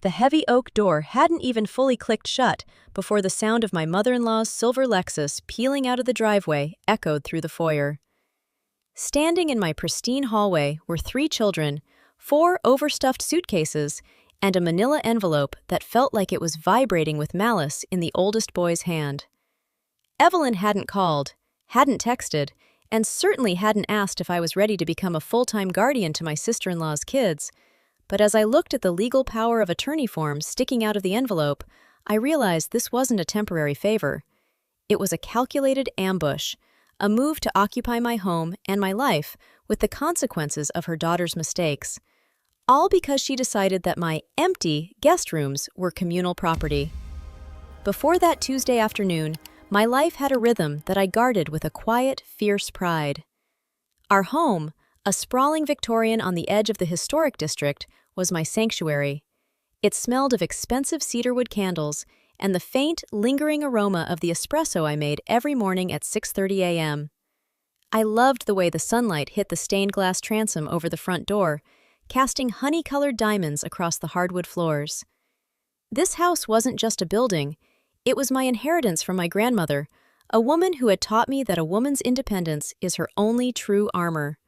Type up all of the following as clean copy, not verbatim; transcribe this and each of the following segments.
The heavy oak door hadn't even fully clicked shut before the sound of my mother-in-law's silver Lexus peeling out of the driveway echoed through the foyer. Standing in my pristine hallway were 3 children, 4 overstuffed suitcases, and a manila envelope that felt like it was vibrating with malice in the oldest boy's hand. Evelyn hadn't called, hadn't texted, and certainly hadn't asked if I was ready to become a full-time guardian to my sister-in-law's kids, but as I looked at the legal power of attorney form sticking out of the envelope, I realized this wasn't a temporary favor. It was a calculated ambush, a move to occupy my home and my life with the consequences of her daughter's mistakes, all because she decided that my empty guest rooms were communal property. Before that Tuesday afternoon, my life had a rhythm that I guarded with a quiet, fierce pride. Our home, a sprawling Victorian on the edge of the historic district, was my sanctuary. It smelled of expensive cedarwood candles and the faint, lingering aroma of the espresso I made every morning at 6:30 a.m. I loved the way the sunlight hit the stained glass transom over the front door, casting honey-colored diamonds across the hardwood floors. This house wasn't just a building, it was my inheritance from my grandmother, a woman who had taught me that a woman's independence is her only true armor.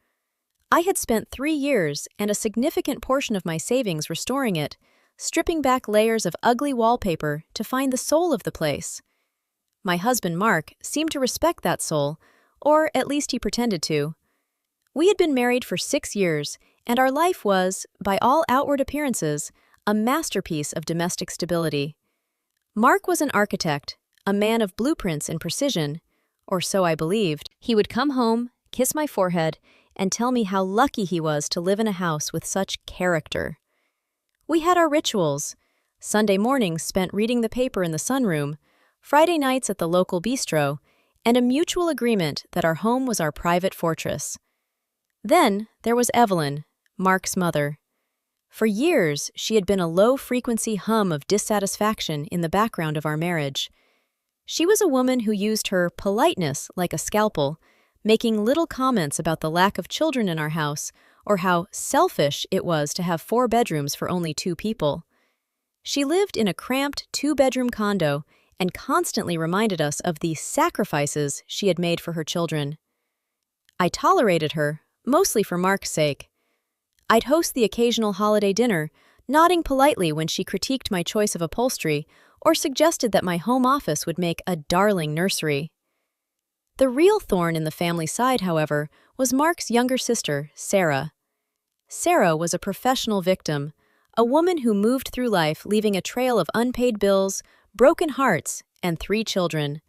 I had spent 3 years and a significant portion of my savings restoring it, stripping back layers of ugly wallpaper to find the soul of the place. My husband, Mark, seemed to respect that soul, or at least he pretended to. We had been married for 6 years, and our life was, by all outward appearances, a masterpiece of domestic stability. Mark was an architect, a man of blueprints and precision, or so I believed. He would come home, kiss my forehead, and tell me how lucky he was to live in a house with such character. We had our rituals: Sunday mornings spent reading the paper in the sunroom, Friday nights at the local bistro, and a mutual agreement that our home was our private fortress. Then there was Evelyn, Mark's mother. For years, she had been a low-frequency hum of dissatisfaction in the background of our marriage. She was a woman who used her politeness like a scalpel, making little comments about the lack of children in our house or how selfish it was to have 4 bedrooms for only 2 people. She lived in a cramped 2-bedroom condo and constantly reminded us of the sacrifices she had made for her children. I tolerated her, mostly for Mark's sake. I'd host the occasional holiday dinner, nodding politely when she critiqued my choice of upholstery or suggested that my home office would make a darling nursery. The real thorn in the family side, however, was Mark's younger sister, Sarah. Sarah was a professional victim, a woman who moved through life leaving a trail of unpaid bills, broken hearts, and 3 children,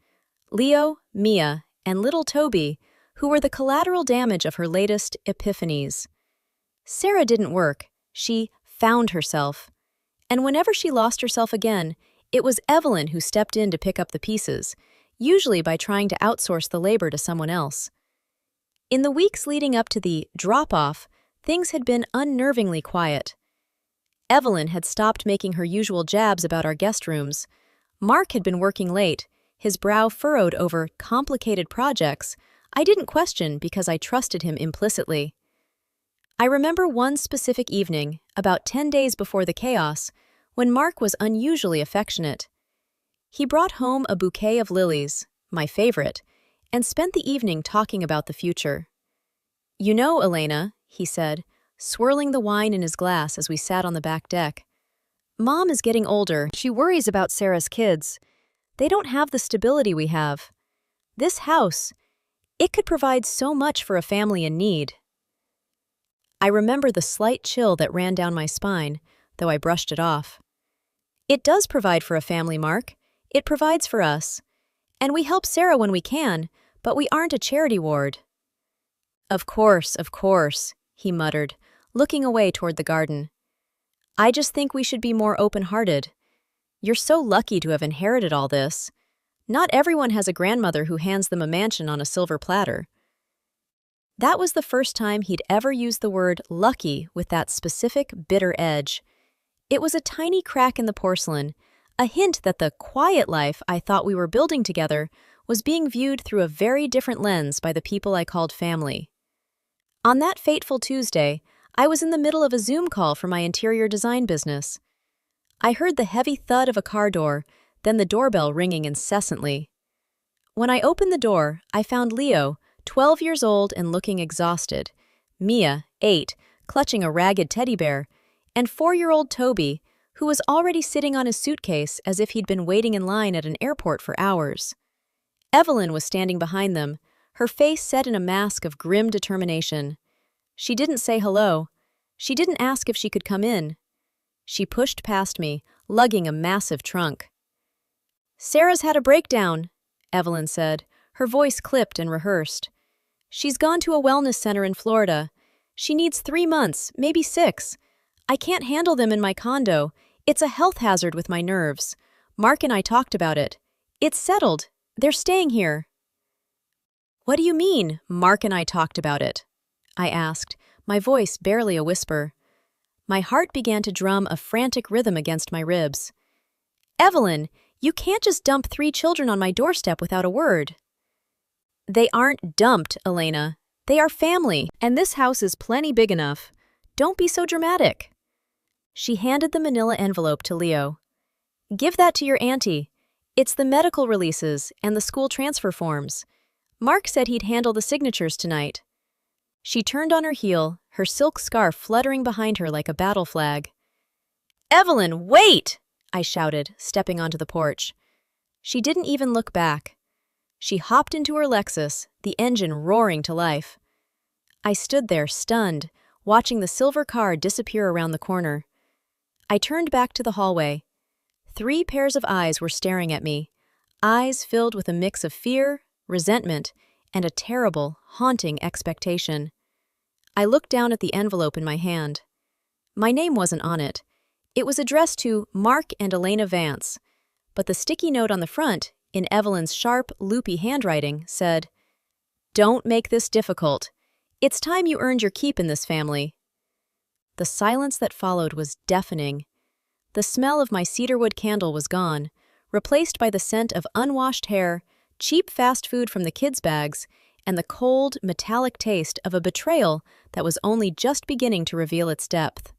Leo, Mia, and little Toby, who were the collateral damage of her latest epiphanies. Sarah didn't work, she found herself. And whenever she lost herself again, it was Evelyn who stepped in to pick up the pieces, usually by trying to outsource the labor to someone else. In the weeks leading up to the drop-off, things had been unnervingly quiet. Evelyn had stopped making her usual jabs about our guest rooms. Mark had been working late, his brow furrowed over complicated projects I didn't question because I trusted him implicitly. I remember one specific evening, about 10 days before the chaos, when Mark was unusually affectionate. He brought home a bouquet of lilies, my favorite, and spent the evening talking about the future. "You know, Elena," he said, swirling the wine in his glass as we sat on the back deck, "Mom is getting older. She worries about Sarah's kids. They don't have the stability we have. This house, it could provide so much for a family in need." I remember the slight chill that ran down my spine, though I brushed it off. "It does provide for a family, Mark. It provides for us. And we help Sarah when we can, but we aren't a charity ward." Of course," he muttered, looking away toward the garden. "I just think we should be more open-hearted. You're so lucky to have inherited all this. Not everyone has a grandmother who hands them a mansion on a silver platter." That was the first time he'd ever used the word lucky with that specific, bitter edge. It was a tiny crack in the porcelain, a hint that the quiet life I thought we were building together was being viewed through a very different lens by the people I called family. On that fateful Tuesday, I was in the middle of a Zoom call for my interior design business. I heard the heavy thud of a car door, then the doorbell ringing incessantly. When I opened the door, I found Leo, 12 years old and looking exhausted, Mia, 8, clutching a ragged teddy bear, and 4-year-old Toby, who was already sitting on his suitcase as if he'd been waiting in line at an airport for hours. Evelyn was standing behind them, her face set in a mask of grim determination. She didn't say hello. She didn't ask if she could come in. She pushed past me, lugging a massive trunk. "Sarah's had a breakdown," Evelyn said, her voice clipped and rehearsed. "She's gone to a wellness center in Florida. She needs 3 months, maybe 6. I can't handle them in my condo. It's a health hazard with my nerves. Mark and I talked about it. It's settled. They're staying here." "What do you mean, Mark and I talked about it?" I asked, my voice barely a whisper. My heart began to drum a frantic rhythm against my ribs. "Evelyn, you can't just dump 3 children on my doorstep without a word." "They aren't dumped, Elena. They are family, and this house is plenty big enough. Don't be so dramatic." She handed the manila envelope to Leo. "Give that to your auntie. It's the medical releases and the school transfer forms. Mark said he'd handle the signatures tonight." She turned on her heel, her silk scarf fluttering behind her like a battle flag. "Evelyn, wait!" I shouted, stepping onto the porch. She didn't even look back. She hopped into her Lexus, the engine roaring to life. I stood there, stunned, watching the silver car disappear around the corner. I turned back to the hallway. 3 pairs of eyes were staring at me, eyes filled with a mix of fear, resentment, and a terrible, haunting expectation. I looked down at the envelope in my hand. My name wasn't on it. It was addressed to Mark and Elena Vance, but the sticky note on the front, in Evelyn's sharp, loopy handwriting, said, "Don't make this difficult. It's time you earned your keep in this family." The silence that followed was deafening. The smell of my cedarwood candle was gone, replaced by the scent of unwashed hair, cheap fast food from the kids' bags, and the cold, metallic taste of a betrayal that was only just beginning to reveal its depth.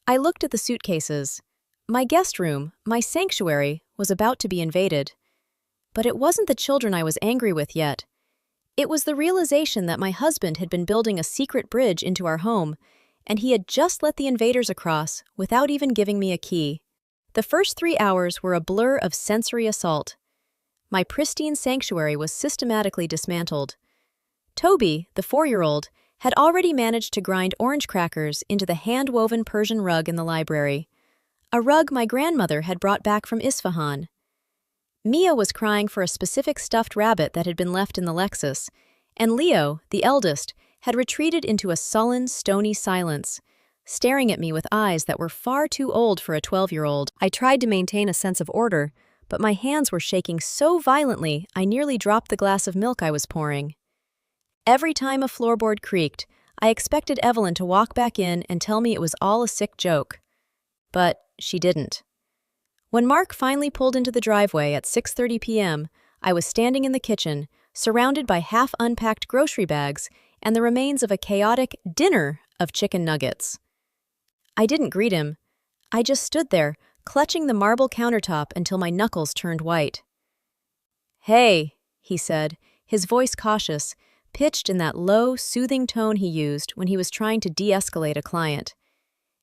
I looked at the suitcases. My guest room, my sanctuary, was about to be invaded. But it wasn't the children I was angry with yet. It was the realization that my husband had been building a secret bridge into our home, and he had just let the invaders across without even giving me a key. The first 3 hours were a blur of sensory assault. My pristine sanctuary was systematically dismantled. Toby, the 4-year-old, had already managed to grind orange crackers into the hand-woven Persian rug in the library, a rug my grandmother had brought back from Isfahan. Mia was crying for a specific stuffed rabbit that had been left in the Lexus, and Leo, the eldest, had retreated into a sullen, stony silence, staring at me with eyes that were far too old for a 12-year-old. I tried to maintain a sense of order, but my hands were shaking so violently I nearly dropped the glass of milk I was pouring. Every time a floorboard creaked, I expected Evelyn to walk back in and tell me it was all a sick joke. But she didn't. When Mark finally pulled into the driveway at 6:30 p.m., I was standing in the kitchen, surrounded by half-unpacked grocery bags and the remains of a chaotic dinner of chicken nuggets. I didn't greet him. I just stood there, clutching the marble countertop until my knuckles turned white. "Hey," he said, his voice cautious, pitched in that low, soothing tone he used when he was trying to de-escalate a client.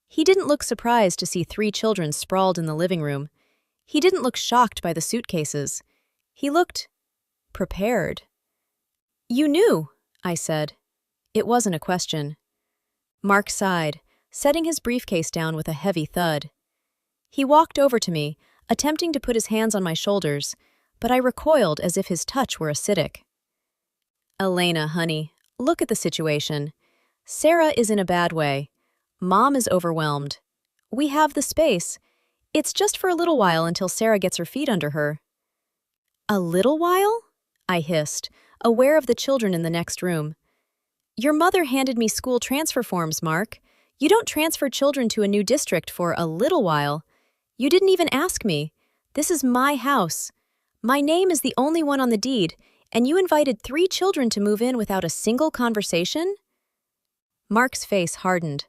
He didn't look surprised to see 3 children sprawled in the living room. He didn't look shocked by the suitcases. He looked prepared. "You knew," I said. It wasn't a question. Mark sighed, setting his briefcase down with a heavy thud. He walked over to me, attempting to put his hands on my shoulders, but I recoiled as if his touch were acidic. "Elena, honey, look at the situation. Sarah is in a bad way. Mom is overwhelmed. We have the space. It's just for a little while until Sarah gets her feet under her." "A little while?" I hissed, aware of the children in the next room. "Your mother handed me school transfer forms, Mark. You don't transfer children to a new district for a little while. You didn't even ask me. This is my house. My name is the only one on the deed, and you invited 3 children to move in without a single conversation?" Mark's face hardened.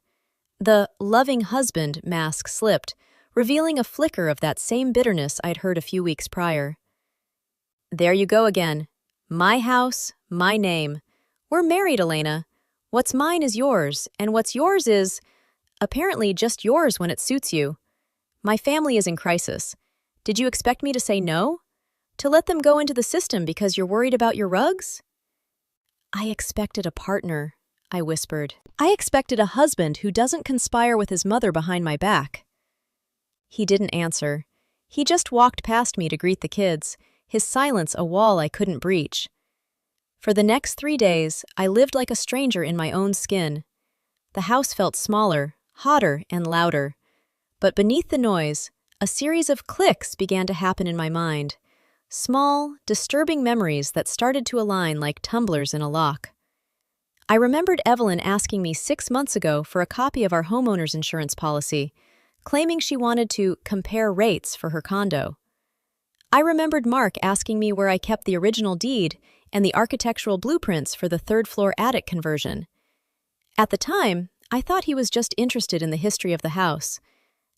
The loving husband mask slipped, revealing a flicker of that same bitterness I'd heard a few weeks prior. There you go again. My house, my name. We're married, Elena. What's mine is yours, and what's yours is, apparently, just yours when it suits you. My family is in crisis. Did you expect me to say no? To let them go into the system because you're worried about your rugs? I expected a partner, I whispered. I expected a husband who doesn't conspire with his mother behind my back. He didn't answer. He just walked past me to greet the kids, his silence a wall I couldn't breach. For the next 3 days, I lived like a stranger in my own skin. The house felt smaller, hotter, and louder. But beneath the noise, a series of clicks began to happen in my mind. Small, disturbing memories that started to align like tumblers in a lock. I remembered Evelyn asking me 6 months ago for a copy of our homeowner's insurance policy, claiming she wanted to compare rates for her condo. I remembered Mark asking me where I kept the original deed and the architectural blueprints for the third-floor attic conversion. At the time, I thought he was just interested in the history of the house.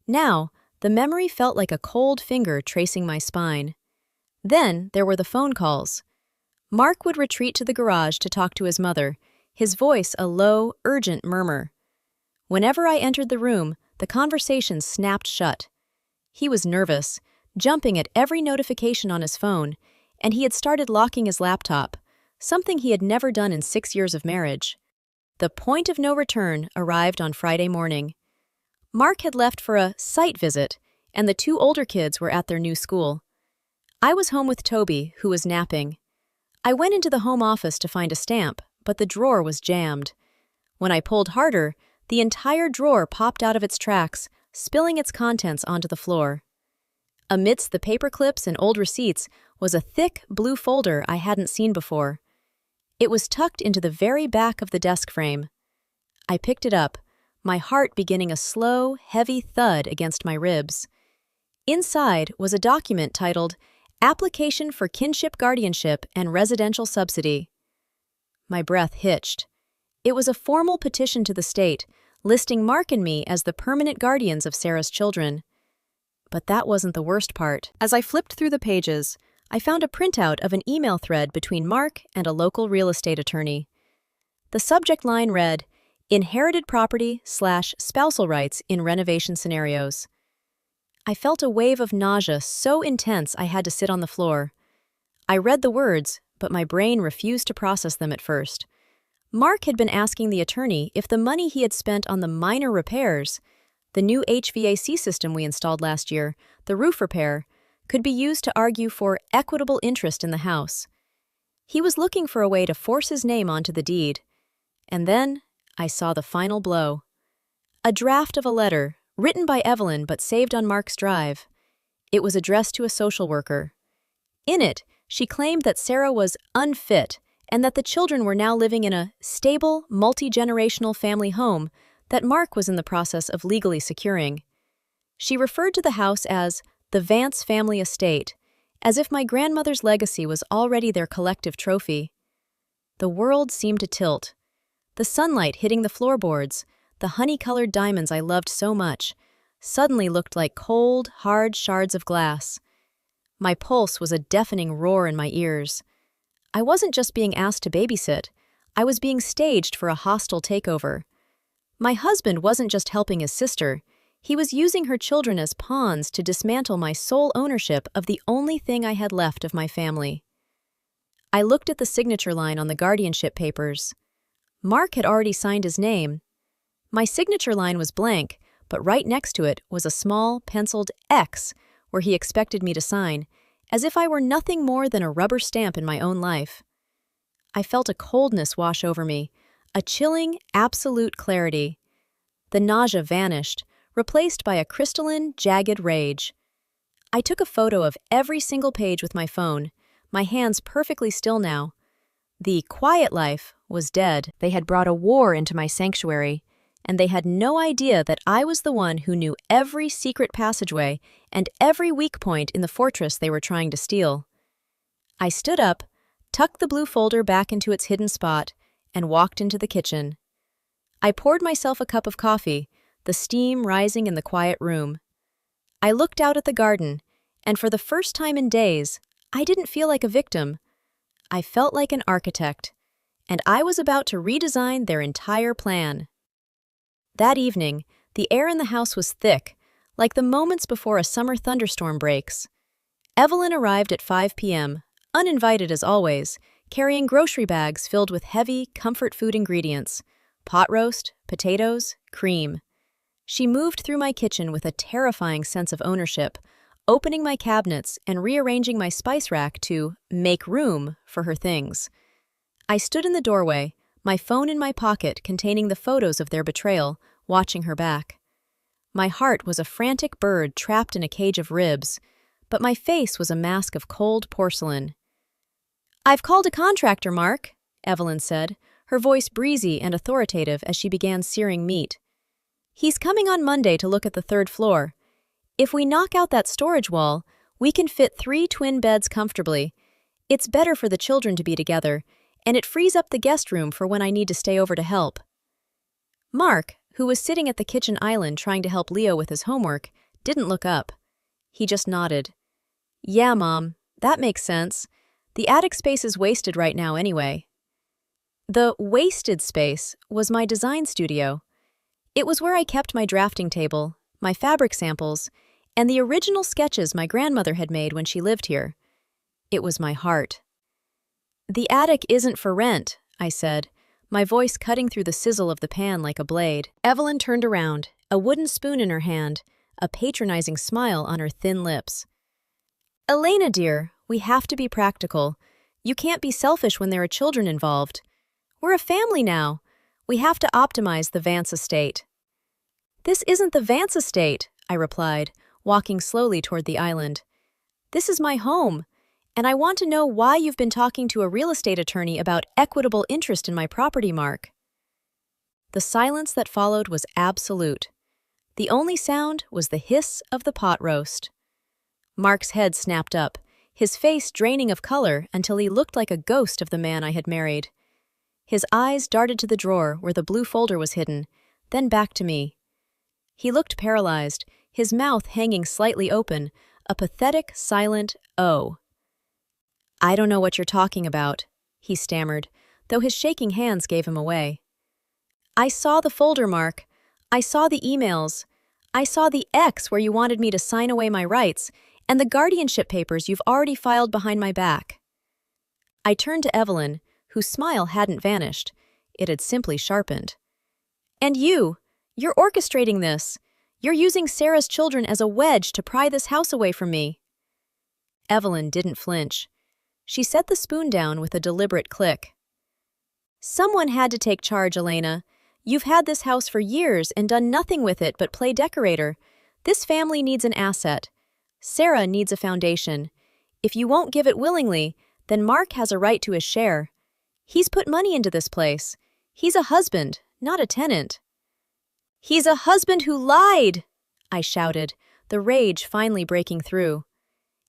Now, the memory felt like a cold finger tracing my spine. Then there were the phone calls. Mark would retreat to the garage to talk to his mother, his voice a low, urgent murmur. Whenever I entered the room, the conversation snapped shut. He was nervous, jumping at every notification on his phone, and he had started locking his laptop, something he had never done in 6 years of marriage. The point of no return arrived on Friday morning. Mark had left for a site visit, and the 2 older kids were at their new school. I was home with Toby, who was napping. I went into the home office to find a stamp, but the drawer was jammed. When I pulled harder, the entire drawer popped out of its tracks, spilling its contents onto the floor. Amidst the paper clips and old receipts was a thick, blue folder I hadn't seen before. It was tucked into the very back of the desk frame. I picked it up, my heart beginning a slow, heavy thud against my ribs. Inside was a document titled Application for Kinship Guardianship and Residential Subsidy. My breath hitched. It was a formal petition to the state, listing Mark and me as the permanent guardians of Sarah's children. But that wasn't the worst part. As I flipped through the pages, I found a printout of an email thread between Mark and a local real estate attorney. The subject line read, Inherited property/spousal rights in renovation scenarios. I felt a wave of nausea so intense I had to sit on the floor. I read the words, but my brain refused to process them at first. Mark had been asking the attorney if the money he had spent on the minor repairs, the new HVAC system we installed last year, the roof repair, could be used to argue for equitable interest in the house. He was looking for a way to force his name onto the deed. And then I saw the final blow. A draft of a letter, written by Evelyn but saved on Mark's drive. It was addressed to a social worker. In it, she claimed that Sarah was unfit and that the children were now living in a stable, multi-generational family home that Mark was in the process of legally securing. She referred to the house as the Vance family estate, as if my grandmother's legacy was already their collective trophy. The world seemed to tilt. The sunlight hitting the floorboards, the honey-colored diamonds I loved so much, suddenly looked like cold, hard shards of glass. My pulse was a deafening roar in my ears. I wasn't just being asked to babysit, I was being staged for a hostile takeover. My husband wasn't just helping his sister, he was using her children as pawns to dismantle my sole ownership of the only thing I had left of my family. I looked at the signature line on the guardianship papers. Mark had already signed his name. My signature line was blank, but right next to it was a small, penciled X where he expected me to sign, as if I were nothing more than a rubber stamp in my own life. I felt a coldness wash over me, a chilling, absolute clarity. The nausea vanished, replaced by a crystalline, jagged rage. I took a photo of every single page with my phone, my hands perfectly still now. The quiet life was dead. They had brought a war into my sanctuary, and they had no idea that I was the one who knew every secret passageway and every weak point in the fortress they were trying to steal. I stood up, tucked the blue folder back into its hidden spot, and walked into the kitchen. I poured myself a cup of coffee, the steam rising in the quiet room. I looked out at the garden, and for the first time in days, I didn't feel like a victim. I felt like an architect, and I was about to redesign their entire plan. That evening, the air in the house was thick, like the moments before a summer thunderstorm breaks. Evelyn arrived at 5 p.m., uninvited as always, carrying grocery bags filled with heavy, comfort food ingredients: pot roast, potatoes, cream. She moved through my kitchen with a terrifying sense of ownership, opening my cabinets and rearranging my spice rack to make room for her things. I stood in the doorway, my phone in my pocket containing the photos of their betrayal, watching her back. My heart was a frantic bird trapped in a cage of ribs, but my face was a mask of cold porcelain. "I've called a contractor, Mark," Evelyn said, her voice breezy and authoritative as she began searing meat. "He's coming on Monday to look at the third floor. If we knock out that storage wall, we can fit 3 twin beds comfortably. It's better for the children to be together, and it frees up the guest room for when I need to stay over to help." Mark, who was sitting at the kitchen island trying to help Leo with his homework, didn't look up. He just nodded. "Yeah, Mom, that makes sense. The attic space is wasted right now anyway." The wasted space was my design studio. It was where I kept my drafting table, my fabric samples, and the original sketches my grandmother had made when she lived here. It was my heart. "The attic isn't for rent," I said, my voice cutting through the sizzle of the pan like a blade. Evelyn turned around, a wooden spoon in her hand, a patronizing smile on her thin lips. "Elena, dear, we have to be practical. You can't be selfish when there are children involved. We're a family now. We have to optimize the Vance estate." "This isn't the Vance estate," I replied, walking slowly toward the island. "This is my home, and I want to know why you've been talking to a real estate attorney about equitable interest in my property, Mark." The silence that followed was absolute. The only sound was the hiss of the pot roast. Mark's head snapped up, his face draining of color until he looked like a ghost of the man I had married. His eyes darted to the drawer where the blue folder was hidden, then back to me. He looked paralyzed, his mouth hanging slightly open, a pathetic, silent "oh." "I don't know what you're talking about," he stammered, though his shaking hands gave him away. "I saw the folder, Mark. I saw the emails. I saw the X where you wanted me to sign away my rights, and the guardianship papers you've already filed behind my back." I turned to Evelyn, whose smile hadn't vanished. It had simply sharpened. "And you're orchestrating this. You're using Sarah's children as a wedge to pry this house away from me." Evelyn didn't flinch. She set the spoon down with a deliberate click. "Someone had to take charge, Elena. You've had this house for years and done nothing with it but play decorator. This family needs an asset. Sarah needs a foundation. If you won't give it willingly, then Mark has a right to his share. He's put money into this place. He's a husband, not a tenant." "He's a husband who lied!" I shouted, the rage finally breaking through.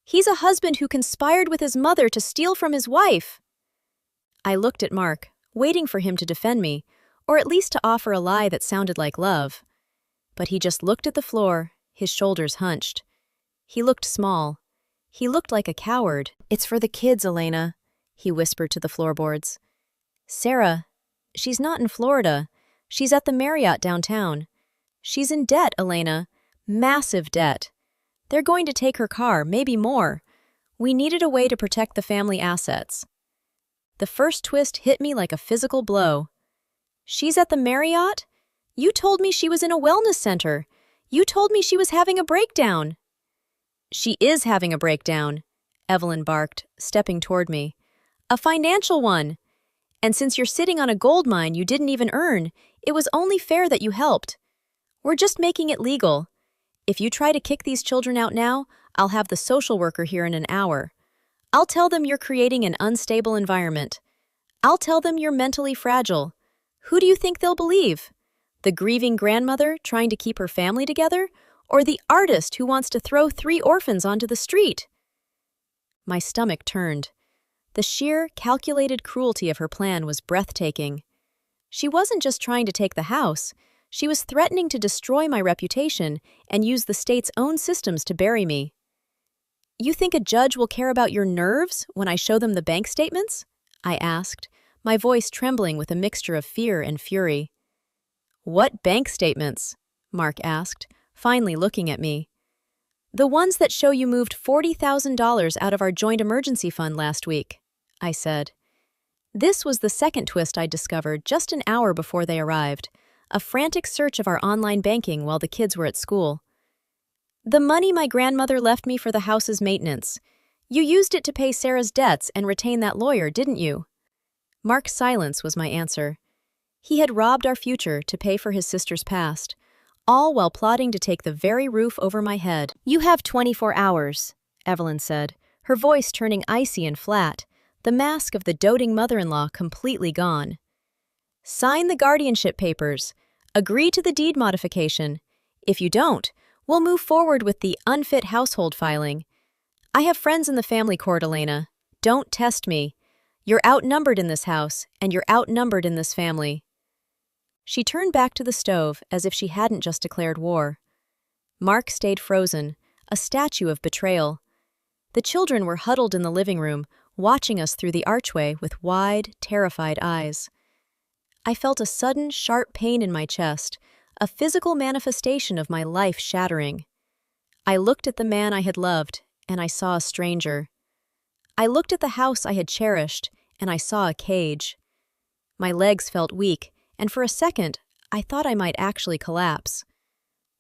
"He's a husband who conspired with his mother to steal from his wife." I looked at Mark, waiting for him to defend me, or at least to offer a lie that sounded like love. But he just looked at the floor, his shoulders hunched. He looked small. He looked like a coward. "It's for the kids, Elena," he whispered to the floorboards. "Sarah, she's not in Florida. She's at the Marriott downtown. She's in debt, Elena. Massive debt. They're going to take her car, maybe more. We needed a way to protect the family assets." The first twist hit me like a physical blow. "She's at the Marriott? You told me she was in a wellness center. You told me she was having a breakdown." "She is having a breakdown," Evelyn barked, stepping toward me. "A financial one. And since you're sitting on a gold mine you didn't even earn, it was only fair that you helped. We're just making it legal. If you try to kick these children out now, I'll have the social worker here in an hour. I'll tell them you're creating an unstable environment. I'll tell them you're mentally fragile. Who do you think they'll believe? The grieving grandmother trying to keep her family together? Or the artist who wants to throw 3 orphans onto the street?" My stomach turned. The sheer, calculated cruelty of her plan was breathtaking. She wasn't just trying to take the house. She was threatening to destroy my reputation and use the state's own systems to bury me. "You think a judge will care about your nerves when I show them the bank statements?" I asked, my voice trembling with a mixture of fear and fury. "What bank statements?" Mark asked, finally looking at me. "The ones that show you moved $40,000 out of our joint emergency fund last week," I said. This was the second twist I discovered just an hour before they arrived, a frantic search of our online banking while the kids were at school. "The money my grandmother left me for the house's maintenance. You used it to pay Sarah's debts and retain that lawyer, didn't you?" Mark's silence was my answer. He had robbed our future to pay for his sister's past, all while plotting to take the very roof over my head. "You have 24 hours, Evelyn said, her voice turning icy and flat, the mask of the doting mother-in-law completely gone. "Sign the guardianship papers. Agree to the deed modification. If you don't, we'll move forward with the unfit household filing. I have friends in the family court, Elena. Don't test me. You're outnumbered in this house, and you're outnumbered in this family." She turned back to the stove as if she hadn't just declared war. Mark stayed frozen, a statue of betrayal. The children were huddled in the living room, watching us through the archway with wide, terrified eyes. I felt a sudden, sharp pain in my chest, a physical manifestation of my life shattering. I looked at the man I had loved, and I saw a stranger. I looked at the house I had cherished, and I saw a cage. My legs felt weak, and for a second, I thought I might actually collapse.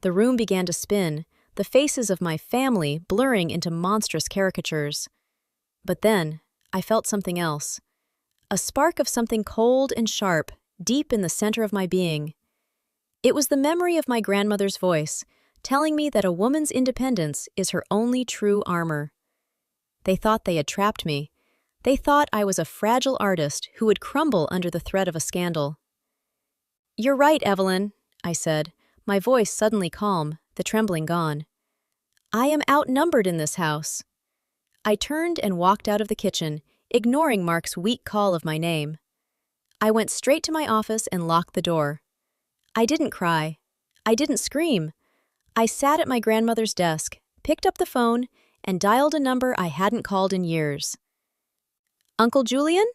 The room began to spin, the faces of my family blurring into monstrous caricatures. But then, I felt something else. A spark of something cold and sharp, deep in the center of my being. It was the memory of my grandmother's voice, telling me that a woman's independence is her only true armor. They thought they had trapped me. They thought I was a fragile artist who would crumble under the threat of a scandal. "You're right, Evelyn," I said, my voice suddenly calm, the trembling gone. "I am outnumbered in this house." I turned and walked out of the kitchen, ignoring Mark's weak call of my name. I went straight to my office and locked the door. I didn't cry. I didn't scream. I sat at my grandmother's desk, picked up the phone, and dialed a number I hadn't called in years. "Uncle Julian?"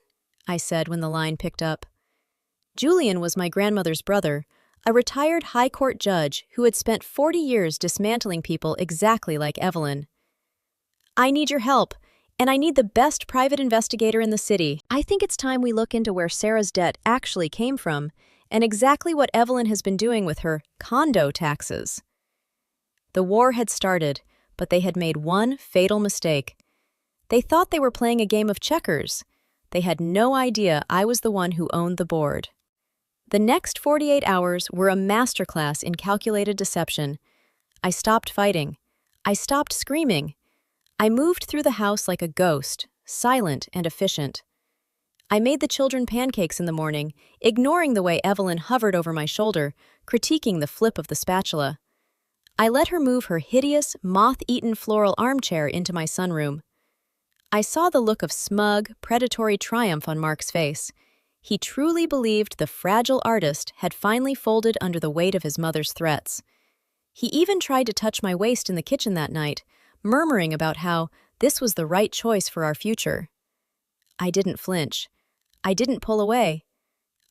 I said when the line picked up. Julian was my grandmother's brother, a retired high court judge who had spent 40 years dismantling people exactly like Evelyn. "I need your help, and I need the best private investigator in the city. I think it's time we look into where Sarah's debt actually came from, and exactly what Evelyn has been doing with her condo taxes." The war had started, but they had made one fatal mistake. They thought they were playing a game of checkers. They had no idea I was the one who owned the board. The next 48 hours were a masterclass in calculated deception. I stopped fighting. I stopped screaming. I moved through the house like a ghost, silent and efficient. I made the children pancakes in the morning, ignoring the way Evelyn hovered over my shoulder, critiquing the flip of the spatula. I let her move her hideous, moth-eaten floral armchair into my sunroom. I saw the look of smug, predatory triumph on Mark's face. He truly believed the fragile artist had finally folded under the weight of his mother's threats. He even tried to touch my waist in the kitchen that night, murmuring about how this was the right choice for our future. I didn't flinch. I didn't pull away.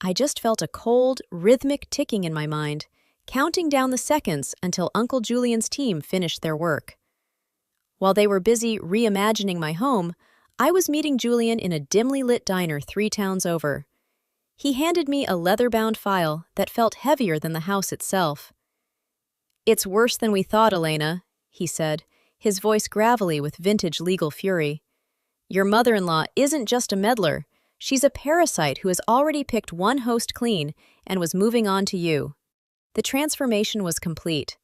I just felt a cold, rhythmic ticking in my mind, counting down the seconds until Uncle Julian's team finished their work. While they were busy reimagining my home, I was meeting Julian in a dimly lit diner 3 towns over. He handed me a leather-bound file that felt heavier than the house itself. "It's worse than we thought, Elena," he said, his voice gravelly with vintage legal fury. "Your mother-in-law isn't just a meddler. She's a parasite who has already picked one host clean and was moving on to you." The transformation was complete.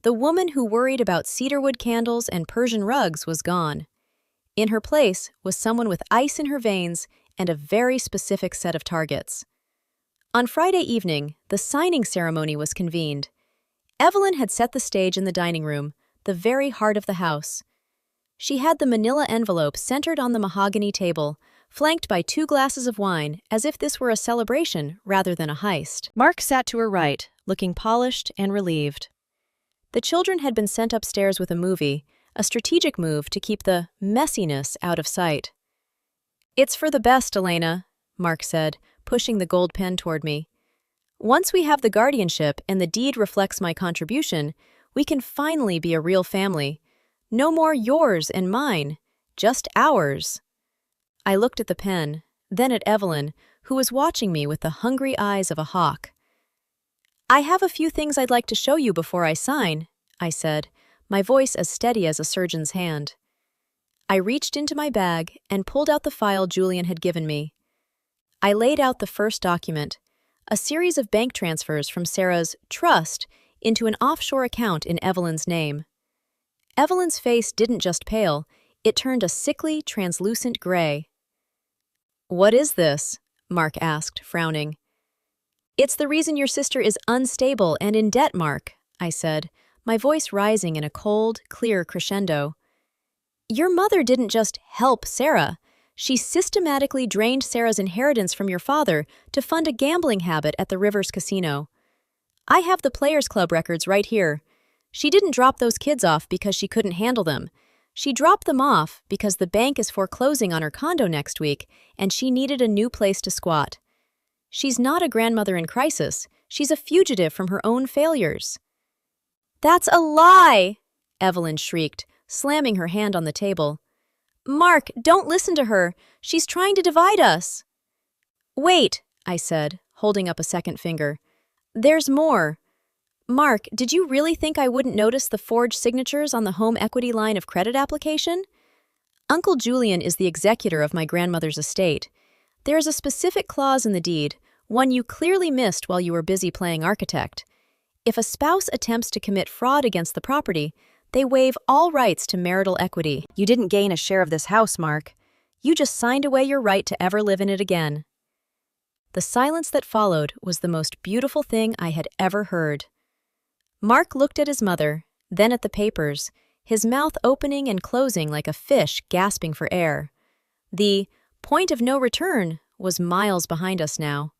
The woman who worried about cedarwood candles and Persian rugs was gone. In her place was someone with ice in her veins and a very specific set of targets. On Friday evening, the signing ceremony was convened. Evelyn had set the stage in the dining room, the very heart of the house. She had the manila envelope centered on the mahogany table, flanked by 2 glasses of wine, as if this were a celebration rather than a heist. Mark sat to her right, looking polished and relieved. The children had been sent upstairs with a movie, a strategic move to keep the messiness out of sight. "It's for the best, Elena," Mark said, pushing the gold pen toward me. "Once we have the guardianship and the deed reflects my contribution, we can finally be a real family. No more yours and mine, just ours." I looked at the pen, then at Evelyn, who was watching me with the hungry eyes of a hawk. "I have a few things I'd like to show you before I sign," I said, my voice as steady as a surgeon's hand. I reached into my bag and pulled out the file Julian had given me. I laid out the first document, a series of bank transfers from Sarah's trust into an offshore account in Evelyn's name. Evelyn's face didn't just pale, it turned a sickly, translucent gray. "What is this?" Mark asked, frowning. "It's the reason your sister is unstable and in debt, Mark," I said, my voice rising in a cold, clear crescendo. "Your mother didn't just help Sarah. She systematically drained Sarah's inheritance from your father to fund a gambling habit at the Rivers Casino. I have the Players Club records right here. She didn't drop those kids off because she couldn't handle them. She dropped them off because the bank is foreclosing on her condo next week and she needed a new place to squat. She's not a grandmother in crisis. She's a fugitive from her own failures." "That's a lie!" Evelyn shrieked, slamming her hand on the table. "Mark, don't listen to her. She's trying to divide us." "Wait," I said, holding up a second finger. "There's more. Mark, did you really think I wouldn't notice the forged signatures on the home equity line of credit application? Uncle Julian is the executor of my grandmother's estate. There is a specific clause in the deed, one you clearly missed while you were busy playing architect. If a spouse attempts to commit fraud against the property, they waive all rights to marital equity. You didn't gain a share of this house, Mark. You just signed away your right to ever live in it again." The silence that followed was the most beautiful thing I had ever heard. Mark looked at his mother, then at the papers, his mouth opening and closing like a fish gasping for air. The point of no return was miles behind us now.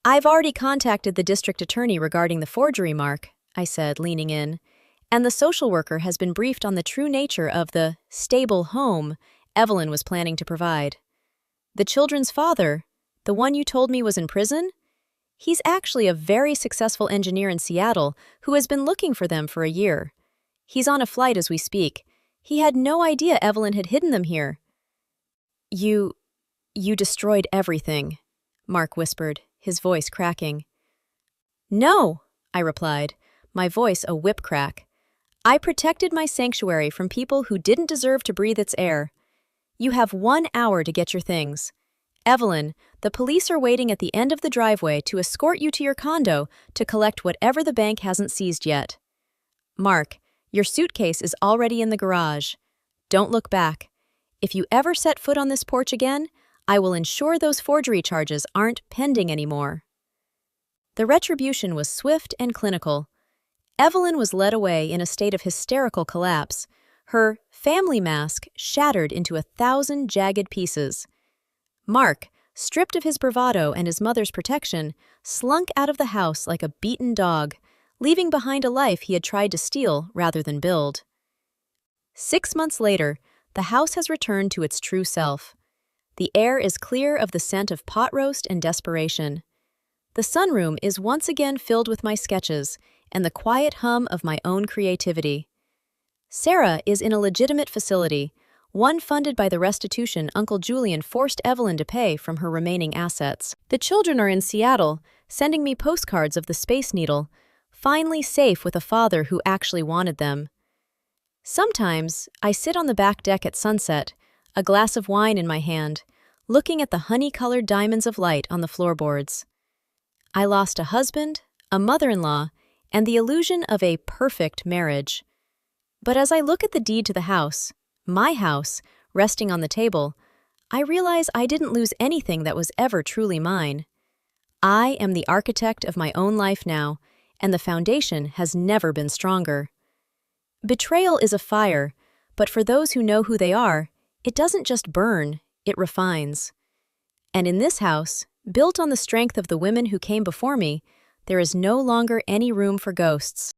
"I've already contacted the district attorney regarding the forgery, Mark," I said, leaning in, "and the social worker has been briefed on the true nature of the stable home Evelyn was planning to provide. The children's father, the one you told me was in prison? He's actually a very successful engineer in Seattle who has been looking for them for a year. He's on a flight as we speak. He had no idea Evelyn had hidden them here." You destroyed everything," Mark whispered, his voice cracking. "No," I replied, my voice a whip crack. "I protected my sanctuary from people who didn't deserve to breathe its air. You have 1 hour to get your things. Evelyn, the police are waiting at the end of the driveway to escort you to your condo to collect whatever the bank hasn't seized yet. Mark, your suitcase is already in the garage. Don't look back. If you ever set foot on this porch again, I will ensure those forgery charges aren't pending anymore." The retribution was swift and clinical. Evelyn was led away in a state of hysterical collapse, her family mask shattered into 1,000 jagged pieces. Mark, stripped of his bravado and his mother's protection, slunk out of the house like a beaten dog, leaving behind a life he had tried to steal rather than build. 6 months later, the house has returned to its true self. The air is clear of the scent of pot roast and desperation. The sunroom is once again filled with my sketches and the quiet hum of my own creativity. Sarah is in a legitimate facility, one funded by the restitution Uncle Julian forced Evelyn to pay from her remaining assets. The children are in Seattle, sending me postcards of the Space Needle, finally safe with a father who actually wanted them. Sometimes, I sit on the back deck at sunset, a glass of wine in my hand, looking at the honey-colored diamonds of light on the floorboards. I lost a husband, a mother-in-law, and the illusion of a perfect marriage. But as I look at the deed to the house, my house, resting on the table, I realize I didn't lose anything that was ever truly mine. I am the architect of my own life now, and the foundation has never been stronger. Betrayal is a fire, but for those who know who they are, it doesn't just burn, it refines. And in this house, built on the strength of the women who came before me, there is no longer any room for ghosts.